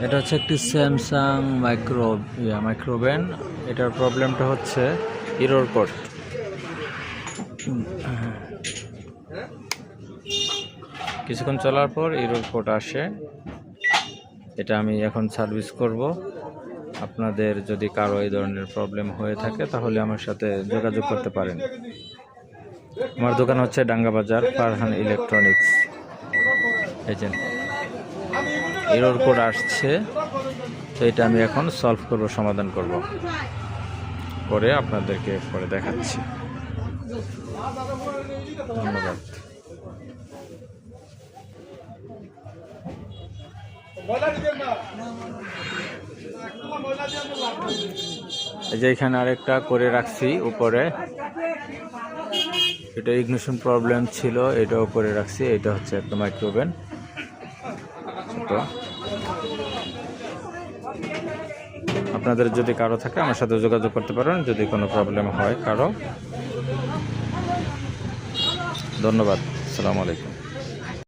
এটা হচ্ছে একটি স্যামসাং মাইক্রোওভেন। এটার প্রবলেমটা হচ্ছে এরর কোড। কিছুক্ষণ চলার পর এরর কোড আসে। এটা আমি এখন সার্ভিস করব। আপনাদের যদি কারো এই ধরনের প্রবলেম হয়ে থাকে তাহলে আমার সাথে যোগাযোগ করতে পারেন। আমার দোকান হচ্ছে ডাঙ্গা বাজার, Farhan electronics. Agent error code আসছে, তো এটা আমি এখন সলভ করব, সমাধান করব, করে আপনাদেরকে পরে দেখাচ্ছি। ধন্যবাদ। এই যে এখানে আরেকটা করে রাখছি উপরে, এটা ইগনিশন প্রবলেম ছিল, এটাও করে রাখছি। এটা হচ্ছে একটা মাইক্রোওভেন। তো আপনাদের যদি কারো থাকে আমার সাথে যোগাযোগ করতে পারেন যদি কোনো প্রবলেম হয় কারো। ধন্যবাদ। আসসালামু আলাইকুম।